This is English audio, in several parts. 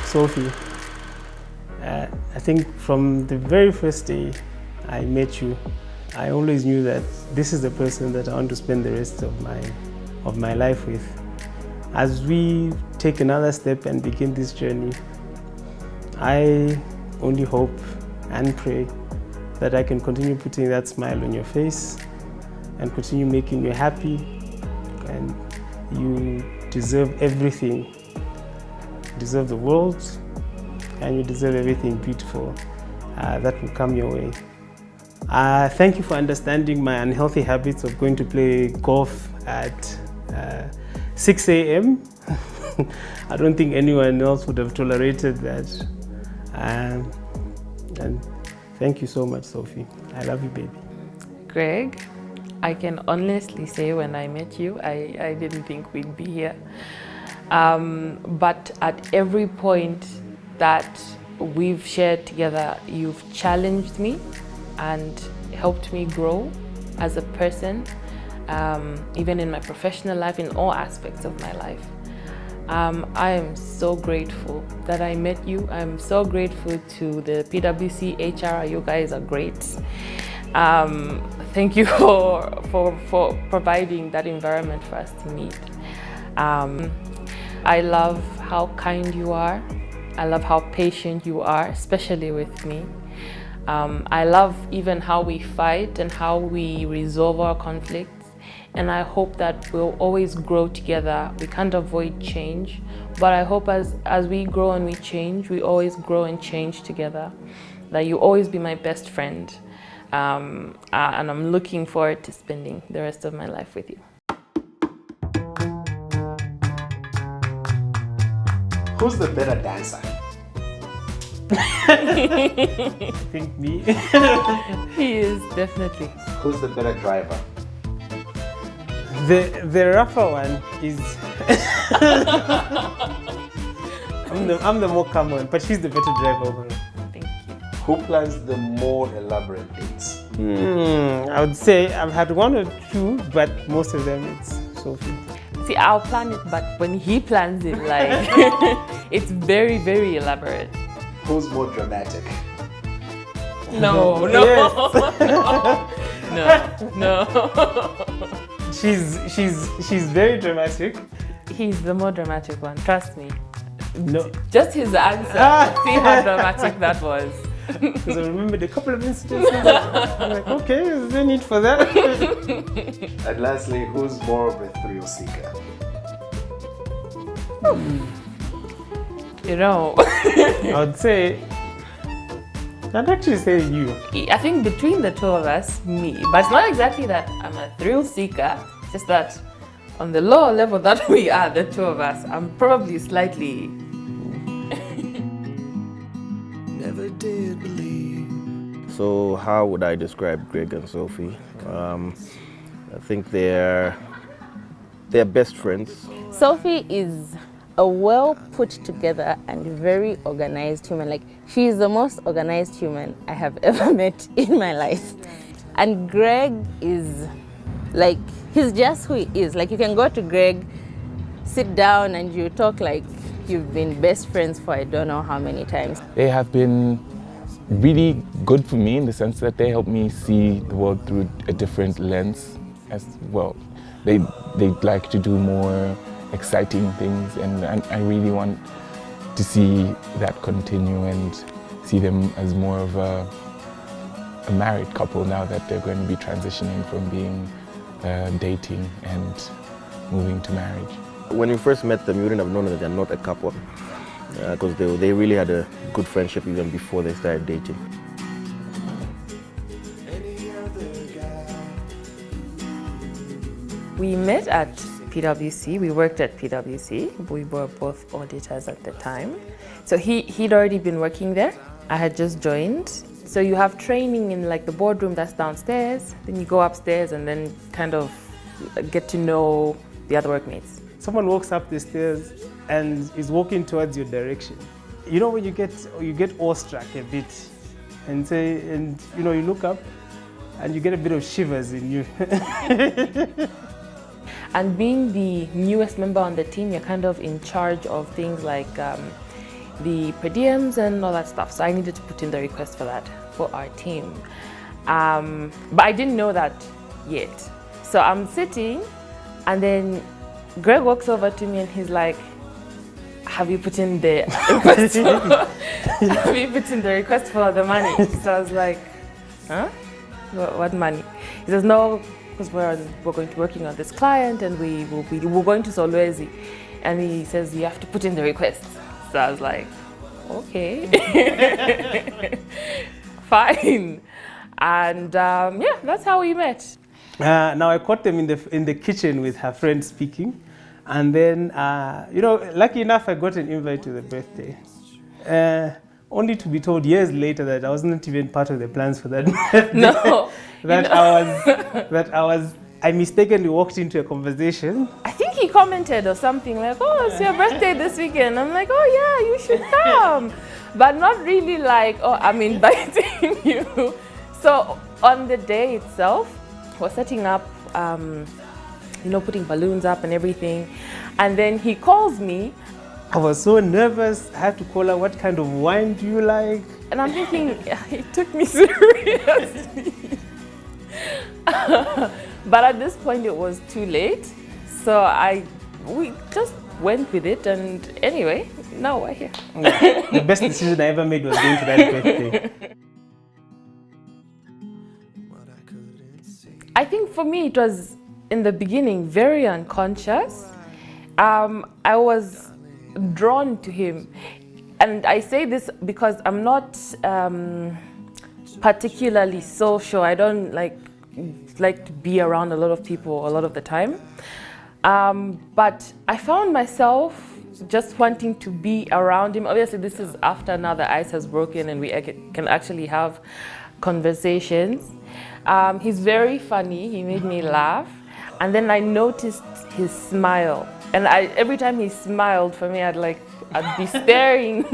Sophie, I think from the very first day I met you, I always knew that this is the person that I want to spend the rest of my life with. As we take another step and begin this journey, I only hope and pray that I can continue putting that smile on your face and continue making you happy. And you deserve everything. You deserve the world, and you deserve everything beautiful that will come your way. Thank you for understanding my unhealthy habits of going to play golf at 6 a.m. I don't think anyone else would have tolerated that. And thank you so much, Sophie. I love you, baby. Greg, I can honestly say when I met you, I didn't think we'd be here. But at every point that we've shared together, you've challenged me and helped me grow as a person, even in my professional life, in all aspects of my life. I am so grateful that I met you. I'm so grateful to the PwC HR. You guys are great. Thank you for providing that environment for us to meet. I love how kind you are. I love how patient you are, especially with me. I love even how we fight and how we resolve our conflicts. And I hope that we'll always grow together. We can't avoid change, but I hope as we grow and we change, we always grow and change together. That you'll always be my best friend. And I'm looking forward to spending the rest of my life with you. Who's the better dancer? I think me. He is, definitely. Who's the better driver? The rougher one is I'm the more calm one, but she's the better driver overall. Thank you. Who plans the more elaborate dates? I would say I've had one or two, but most of them it's Sophie. See, I'll plan it, but when he plans it, like, it's very, very elaborate. Who's more dramatic? No. She's very dramatic. He's the more dramatic one, trust me. No, Just his answer, see how dramatic that was. because I remembered a couple of incidents. I'm like, okay, is there need for that? And lastly, who's more of a thrill seeker? You know, I'd actually say you. I think between the two of us, me. But it's not exactly that I'm a thrill seeker, just that on the lower level that we are, the two of us, I'm probably slightly... Never did believe. So how would I describe Greg and Sophie? I think they're best friends. Sophie is a well put together and very organized human. Like, she is the most organized human I have ever met in my life. And Greg is like, he's just who he is. Like, you can go to Greg, sit down, and you talk like you've been best friends for I don't know how many times. They have been really good for me in the sense that they help me see the world through a different lens as well. They like to do more exciting things, and I really want to see that continue and see them as more of a married couple now that they're going to be transitioning from being dating and moving to marriage. When we first met them, you wouldn't have known that they're not a couple, because they really had a good friendship even before they started dating. We met at PwC, we worked at PwC. We were both auditors at the time. So he'd already been working there. I had just joined. So you have training in like the boardroom that's downstairs, then you go upstairs and then kind of get to know the other workmates. Someone walks up the stairs and is walking towards your direction. You know when you get awestruck a bit and you know, you look up and you get a bit of shivers in you. And being the newest member on the team, you're kind of in charge of things like the per diems and all that stuff. So I needed to put in the request for that for our team. But I didn't know that yet. So I'm sitting, and then Greg walks over to me and he's like, have you put in the request have you put in the request for the money? So I was like, huh? What money? He says, no, because we're going to be working on this client, and we're going to Solwezi. And he says, you have to put in the request. So I was like, okay. Fine. And yeah, that's how we met. Now I caught them in the kitchen with her friend speaking, and then lucky enough I got an invite to the birthday, only to be told years later that I wasn't even part of the plans for that birthday. No, I mistakenly walked into a conversation. I think he commented or something like, oh, it's your birthday this weekend. I'm like, oh yeah, you should come, but not really like, oh, I'm inviting you. So on the day itself, we're setting up, putting balloons up and everything. And then he calls me. I was so nervous. I had to call her, what kind of wine do you like? And I'm thinking, he took me seriously. But at this point, it was too late. So we just went with it. And anyway, now we're here. The best decision I ever made was going to that birthday. I think for me, it was in the beginning very unconscious. I was drawn to him. And I say this because I'm not particularly social. I don't like to be around a lot of people a lot of the time. But I found myself just wanting to be around him. Obviously, this is after now the ice has broken and we can actually have conversations. He's very funny. He made me laugh. And then I noticed his smile. And every time he smiled, for me, I'd be staring.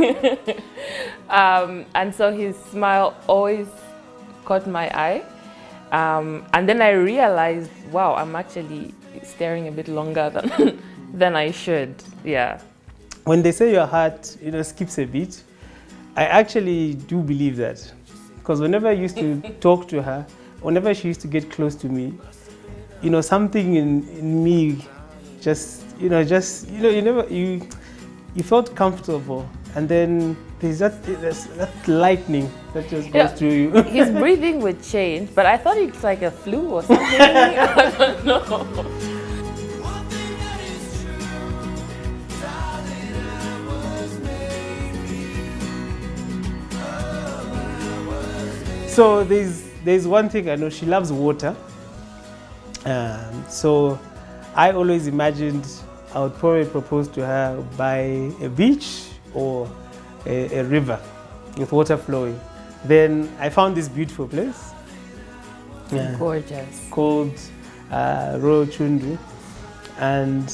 And so his smile always caught my eye. And then I realized, wow, I'm actually staring a bit longer than I should. Yeah. When they say your heart, skips a beat, I actually do believe that. Because whenever I used to talk to her, whenever she used to get close to me, something in me you felt comfortable, and then there's that lightning that just goes through you. His breathing would change, but I thought it's like a flu or something. I don't know. So there's one thing I know, she loves water. So I always imagined I would probably propose to her by a beach or a river with water flowing. Then I found this beautiful place. Gorgeous. Called Royal Chundu. And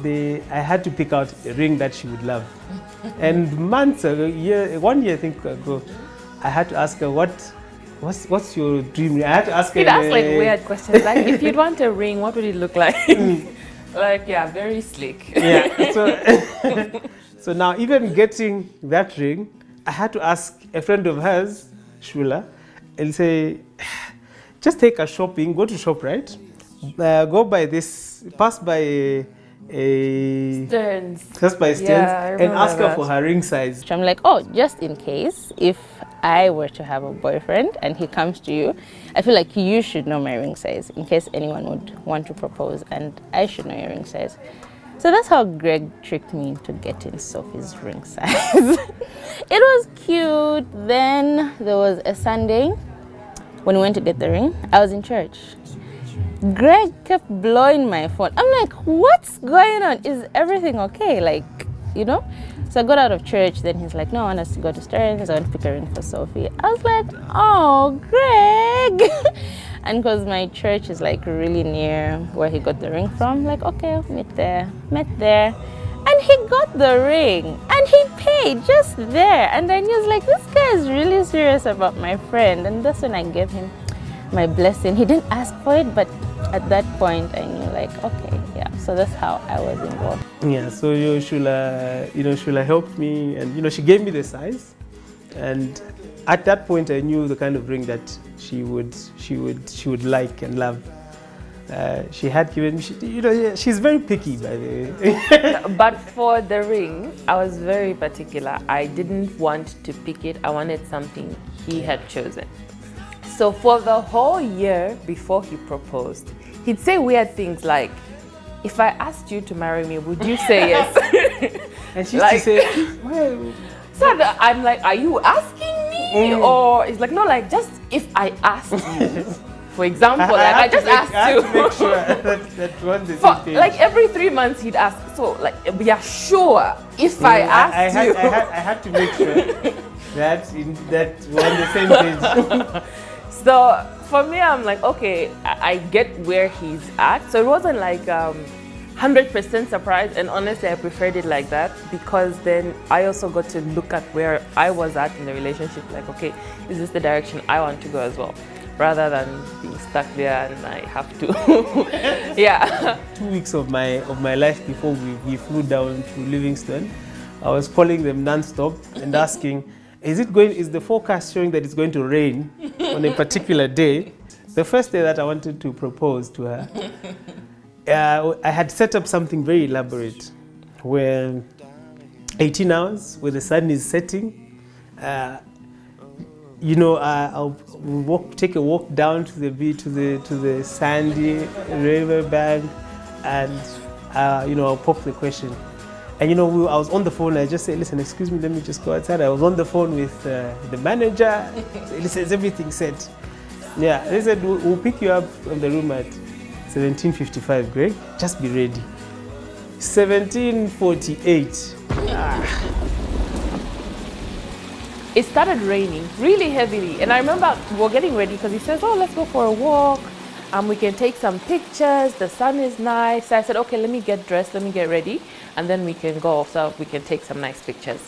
I had to pick out a ring that she would love. And months ago, 1 year I think ago, I had to ask her, what's your dream ring? I had to ask her. He'd ask like weird questions, like if you'd want a ring, what would it look like? Like, yeah, very slick. Yeah. So now even getting that ring, I had to ask a friend of hers, Shula, and say, just take her shopping, go to ShopRite, go by this, pass by Stearns. Just by Stearns, Yeah, and ask her that. for her ring size. I'm like, oh, just in case, if I were to have a boyfriend and he comes to you, I feel like you should know my ring size in case anyone would want to propose, and I should know your ring size. So that's how Greg tricked me into getting Sophie's ring size. It was cute. Then there was a Sunday when we went to get the ring. I was in church. Greg kept blowing my phone. I'm like, what's going on? Is everything okay? So I got out of church. Then he's like, no, I want us to go to Stearns. I want to pick a ring for Sophie. I was like, oh, Greg. And because my church is really near where he got the ring from, okay, meet there. Met there. And he got the ring. And he paid just there. And then he was like, this guy is really serious about my friend. And that's when I gave him my blessing. He didn't ask for it, but at that point I knew like, okay, yeah. So that's how I was involved. Yeah, so Shula helped me, and she gave me the size, and at that point I knew the kind of ring that she would like and love. She had given me, she's very picky, by the way. But for the ring, I was very particular. I didn't want to pick it. I wanted something he had chosen. So for the whole year before he proposed, he'd say weird things like, if I asked you to marry me, would you say yes? And she used to say, well. So I'm like, are you asking me? Or it's like, no, like just if I asked you. For example, I just asked you. To make sure that one the For, same page. like every 3 months he'd ask, so like, yeah, sure, if I asked you. I had to make sure that we're on the same page. So for me, I'm like, okay, I get where he's at. So it wasn't like 100% surprise, and honestly, I preferred it like that because then I also got to look at where I was at in the relationship. Like, okay, is this the direction I want to go as well? Rather than being stuck there and I have to, yeah. 2 weeks of my life before we flew down to Livingston, I was calling them non-stop and asking, is the forecast showing that it's going to rain on a particular day? The first day that I wanted to propose to her, I had set up something very elaborate where 18 hours where the sun is setting. I'll take a walk down to the beach, to the sandy river bank, and I'll pop the question. And I was on the phone. I just said, "Listen, excuse me, let me just go outside." I was on the phone with the manager. Listen, is everything set? Yeah, they said we'll pick you up from the room at 17:55. Greg, just be ready. 17:48. It started raining really heavily, and I remember we were getting ready because he says, "Oh, let's go for a walk. We can take some pictures. The sun is nice." So I said, "Okay, let me get dressed. Let me get ready, and then we can go so we can take some nice pictures."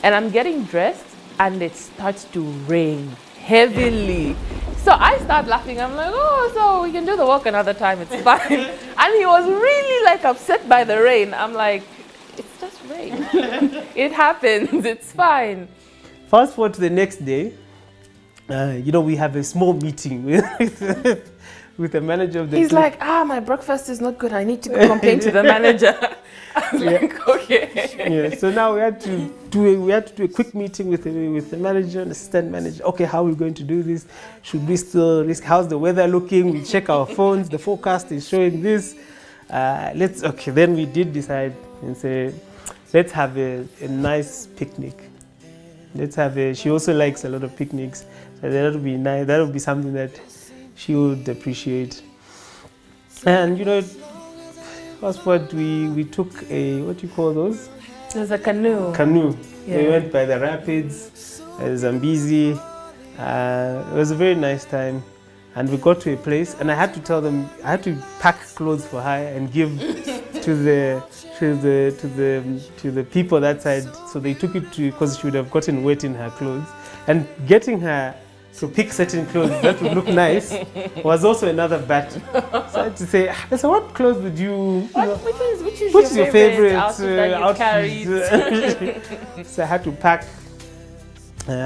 And I'm getting dressed, and it starts to rain heavily. So I start laughing. I'm like, "Oh, so we can do the walk another time. It's fine." And he was really like upset by the rain. I'm like, "It's just rain. It happens. It's fine." Fast forward to the next day, we have a small meeting with the manager of the He's like, my breakfast is not good. I need to go complain to the manager. I'm like, okay. Yeah, so now we had to do a quick meeting with the manager and assistant manager. Okay, how are we going to do this? Should we still risk? How's the weather looking? We check our phones. The forecast is showing this. Then we did decide and say, let's have a nice picnic. She also likes a lot of picnics. So that would be nice. That would be something that she would appreciate. And fast forward, we took a, what do you call those? There's a canoe. Yeah. We went by the rapids, Zambezi. It was a very nice time. And we got to a place, and I had to tell them, I had to pack clothes for her and give to the people that side. So they took it because she would have gotten wet in her clothes. And getting her to pick certain clothes that would look nice was also another battle. So I had to say, so what clothes would you? Which is your favorite outfit that you carried? So I had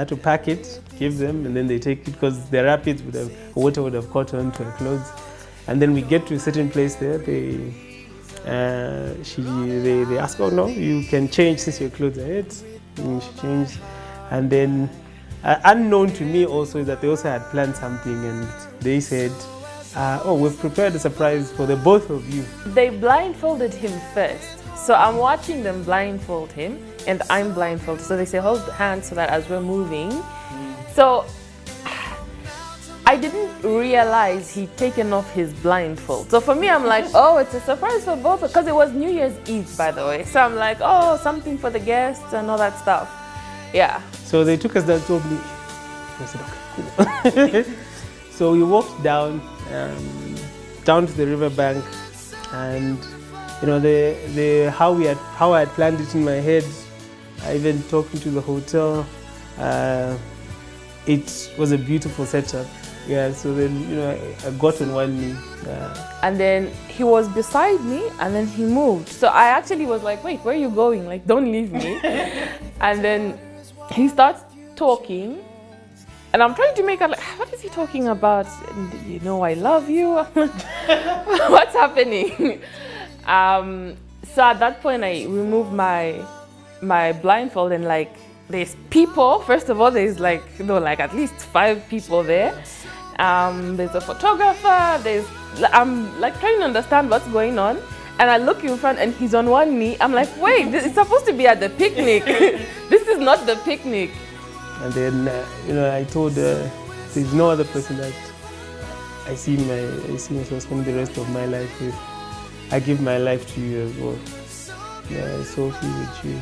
to pack it, give them, and then they take it because the rapids water would have caught on to her clothes. And then we get to a certain place there. They ask, "Oh no, you can change since your clothes are wet." And she changed, and then unknown to me also is that they also had planned something, and they said, "Oh, we've prepared a surprise for the both of you." They blindfolded him first, so I'm watching them blindfold him, and I'm blindfolded. So they say, "Hold hands," so that as we're moving. So I didn't realize he'd taken off his blindfold. So for me, I'm like, oh, it's a surprise for both, because it was New Year's Eve, by the way. So I'm like, oh, something for the guests and all that stuff. Yeah. So they took us down to me. I said, okay, cool. So we walked down to the riverbank, and how I had planned it in my head. I even talking to the hotel. It was a beautiful setup. Yeah, so then, I got on one knee. And then he was beside me and then he moved. So I actually was like, wait, where are you going? Like, don't leave me. And then he starts talking and I'm trying to make out like, what is he talking about? And, I love you. What's happening? So at that point I removed my blindfold and like, there's people. First of all, there's like at least 5 people there. There's a photographer. I'm like trying to understand what's going on, and I look in front, and he's on one knee. I'm like, wait, it's supposed to be at the picnic. This is not the picnic. And then I told her there's no other person that I see myself spend the rest of my life with. I give my life to you as well. Yeah, Sophie, with you.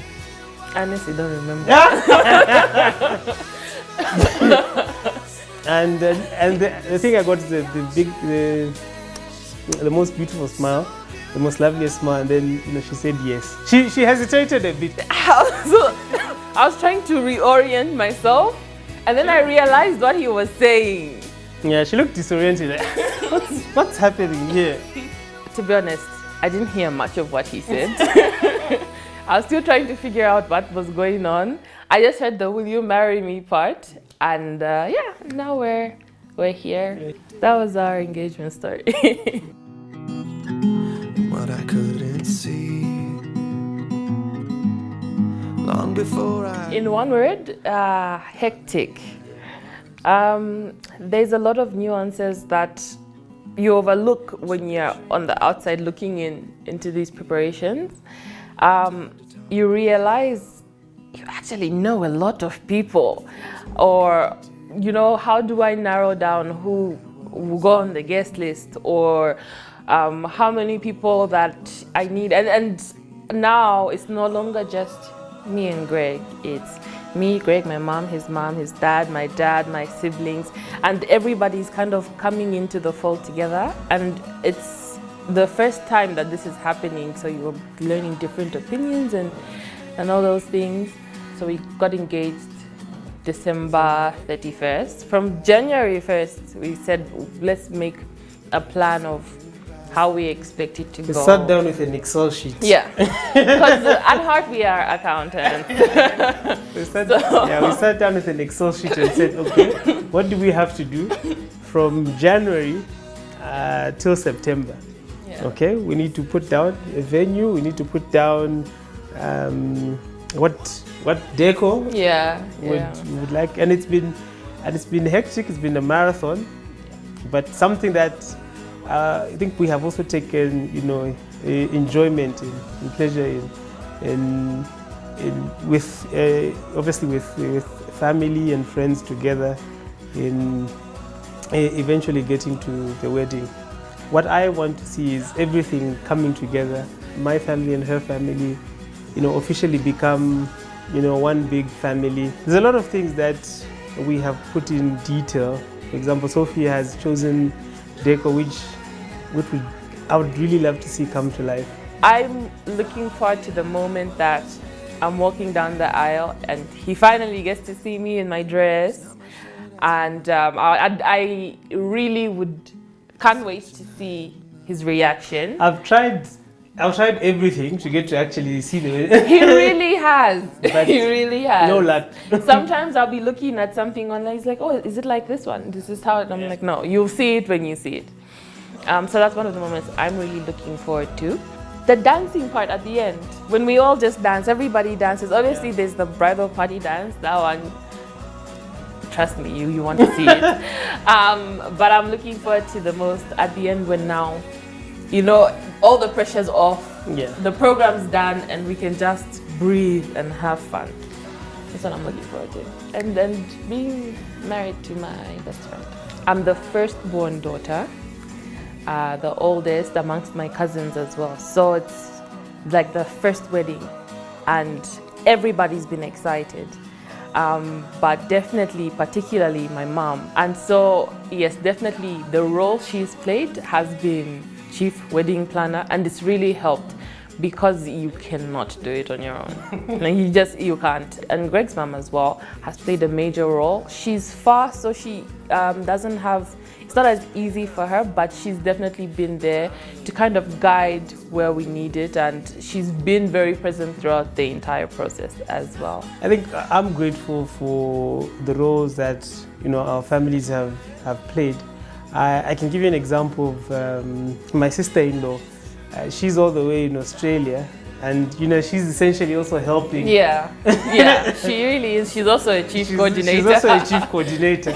I honestly don't remember. And the thing I got is the most beautiful smile, the most loveliest smile, and then she said yes. She hesitated a bit. So I was trying to reorient myself, and then I realized what he was saying. Yeah, she looked disoriented. Like, what's happening here? To be honest, I didn't hear much of what he said. I was still trying to figure out what was going on. I just heard the "Will you marry me" part, and now we're here. That was our engagement story. What I couldn't see long before In one word, hectic. There's a lot of nuances that you overlook when you're on the outside looking into these preparations. You realize you actually know a lot of people, or how do I narrow down who will go on the guest list, or how many people that I need, and now it's no longer just me and Greg. It's me, Greg, my mom, his dad, my siblings, and everybody's kind of coming into the fold together. And it's the first time that this is happening, so you're learning different opinions and all those things. So we got engaged December 31st. From January 1st, we said, let's make a plan of how we expect it to go. We sat down with an Excel sheet. Yeah, because at heart we are accountants. We sat down with an Excel sheet and said, okay, what do we have to do from January till September? Yeah. Okay, we need to put down a venue. We need to put down what deco we would like, and it's been hectic. It's been a marathon, but something that I think we have also taken, enjoyment and pleasure in with obviously with family and friends together in eventually getting to the wedding. What I want to see is everything coming together. My family and her family, officially become, one big family. There's a lot of things that we have put in detail. For example, Sophie has chosen deco, which I would really love to see come to life. I'm looking forward to the moment that I'm walking down the aisle and he finally gets to see me in my dress, and I really can't wait to see his reaction. I've tried everything to get to actually see the. He really has. He really has. No luck. Sometimes I'll be looking at something online. He's like, "Oh, is it like this one? This is how." And I'm like, "No, you'll see it when you see it." So that's one of the moments I'm really looking forward to. The dancing part at the end, when we all just dance, everybody dances. Obviously, there's the bridal party dance. That one, trust me, you want to see it. But I'm looking forward to the most at the end, when now, all the pressure's off. Yeah. The program's done, and we can just breathe and have fun. That's what I'm looking forward to. And then being married to my best friend. I'm the firstborn daughter. The oldest amongst my cousins as well. So it's like the first wedding, and everybody's been excited. But definitely, particularly my mom. And so, yes, definitely the role she's played has been chief wedding planner, and it's really helped because you cannot do it on your own. Like you can't. And Greg's mom as well has played a major role. She's far, so she doesn't have, it's not as easy for her, but she's definitely been there to kind of guide where we need it, and she's been very present throughout the entire process as well. I think I'm grateful for the roles that our families have played. I can give you an example of my sister-in-law. She's all the way in Australia, and she's essentially also helping. Yeah, she really is. She's also a chief coordinator. She's also a chief coordinator,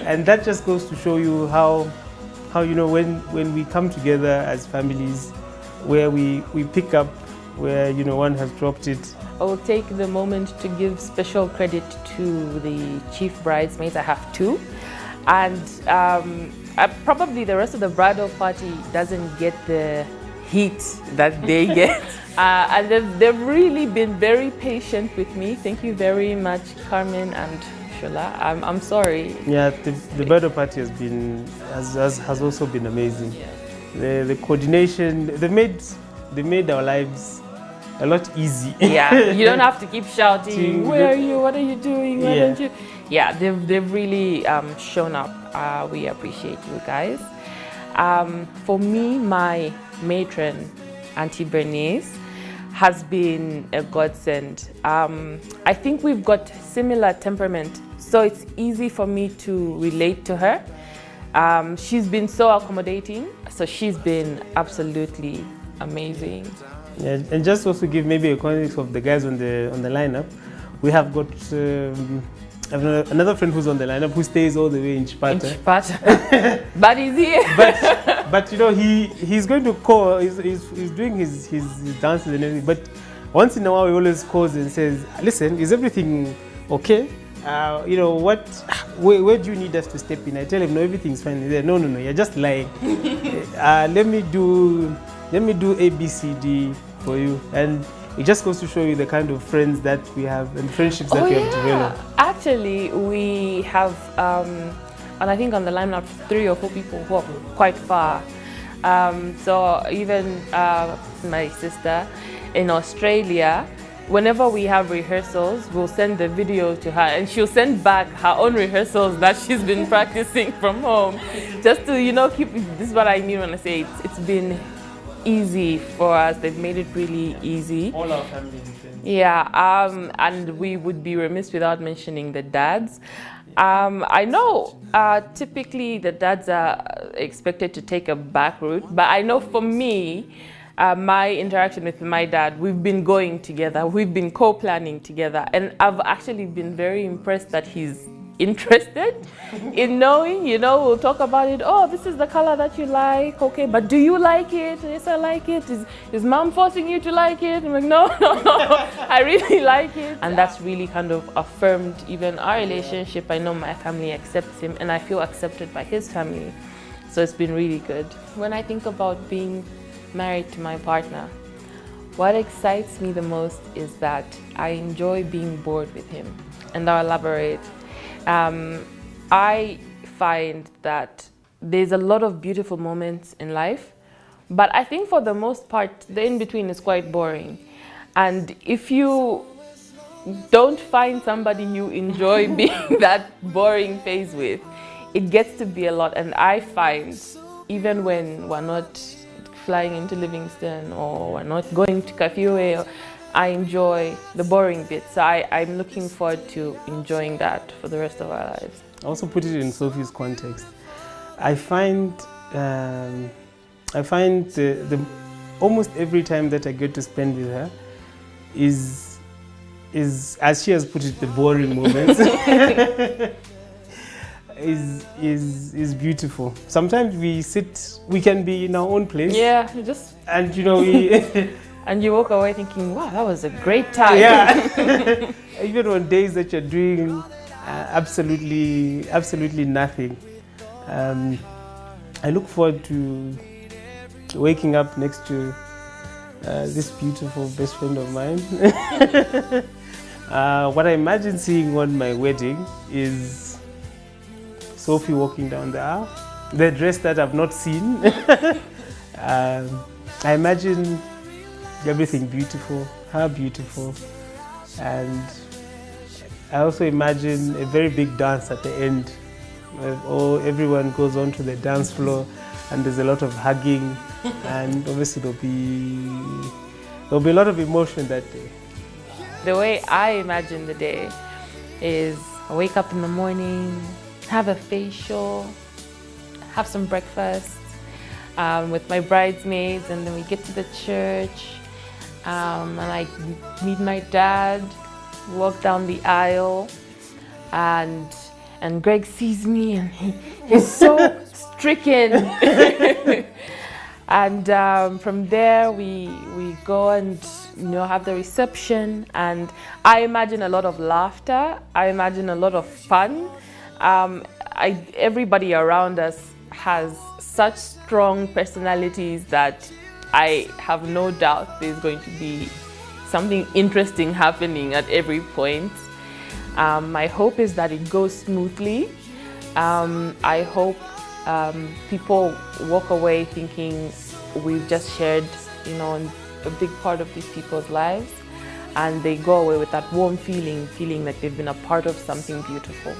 and that just goes to show you how when we come together as families, where we pick up where one has dropped it. I will take the moment to give special credit to the chief bridesmaids. I have two, and probably the rest of the bridal party doesn't get the heat that they get. And they've really been very patient with me. Thank you very much, Carmen and Shola. I'm sorry. Yeah, the bridal party has also been amazing. The coordination, they made our lives a lot easy. Yeah, you don't have to keep shouting, where are you, what are you doing, why don't you? Yeah, they've really shown up. We appreciate you guys. For me, my matron, Auntie Bernice, has been a godsend. I think we've got similar temperament, so it's easy for me to relate to her. She's been so accommodating, so she's been absolutely amazing. Yeah, and just also give maybe a context of the guys on the lineup. We have got another friend who's on the lineup who stays all the way in Chipata. But he's here. But he's going to call. He's doing his dances and everything. But once in a while, he always calls and says, "Listen, is everything okay? What? Where do you need us to step in?" I tell him, "No, everything's fine." He said, "No, you're just lying. Let me do A, B, C, D for you." And it just goes to show you the kind of friends that we have and friendships that we have developed. Actually, we have, and I think on the lineup, 3 or 4 people who are quite far. So even my sister in Australia, whenever we have rehearsals, we'll send the video to her, and she'll send back her own rehearsals that she's been practicing from home, just to keep. This is what I mean when I say it's been easy for us. They've made it really easy. All our family and friends. Yeah, and we would be remiss without mentioning the dads. I know typically the dads are expected to take a back route, but I know for me, my interaction with my dad, we've been going together, we've been co-planning together, and I've actually been very impressed that he's interested in knowing, we'll talk about it. Oh, this is the color that you like. Okay, but do you like it? Yes, I like it. Is mom forcing you to like it? I'm like, no, I really like it. And that's really kind of affirmed even our relationship. I know my family accepts him, and I feel accepted by his family. So it's been really good. When I think about being married to my partner, what excites me the most is that I enjoy being bored with him. And I'll elaborate. I find that there's a lot of beautiful moments in life, but I think for the most part, the in-between is quite boring. And if you don't find somebody you enjoy being that boring phase with, it gets to be a lot. And I find, even when we're not flying into Livingston or we're not going to Kafiwe, I enjoy the boring bits. So I'm looking forward to enjoying that for the rest of our lives. Also put it in Sophie's context. I find the almost every time that I get to spend with her is as she has put it, the boring moments. is beautiful. Sometimes we can be in our own place. Yeah, and we and you walk away thinking, wow, that was a great time. Yeah. Even on days that you're doing absolutely nothing. I look forward to waking up next to this beautiful best friend of mine. What I imagine seeing on my wedding is Sophie walking down the aisle, the dress that I've not seen. I imagine everything beautiful, her beautiful. And I also imagine a very big dance at the end. Everyone goes onto the dance floor and there's a lot of hugging and obviously there'll be a lot of emotion that day. The way I imagine the day is I wake up in the morning, have a facial, have some breakfast with my bridesmaids, and then we get to the church and I meet my dad, walk down the aisle, and Greg sees me and he's so stricken. And from there we go and have the reception, and I imagine a lot of laughter, I imagine a lot of fun. Everybody around us has such strong personalities that I have no doubt there's going to be something interesting happening at every point. My hope is that it goes smoothly. I hope people walk away thinking we've just shared, a big part of these people's lives, and they go away with that warm feeling like they've been a part of something beautiful.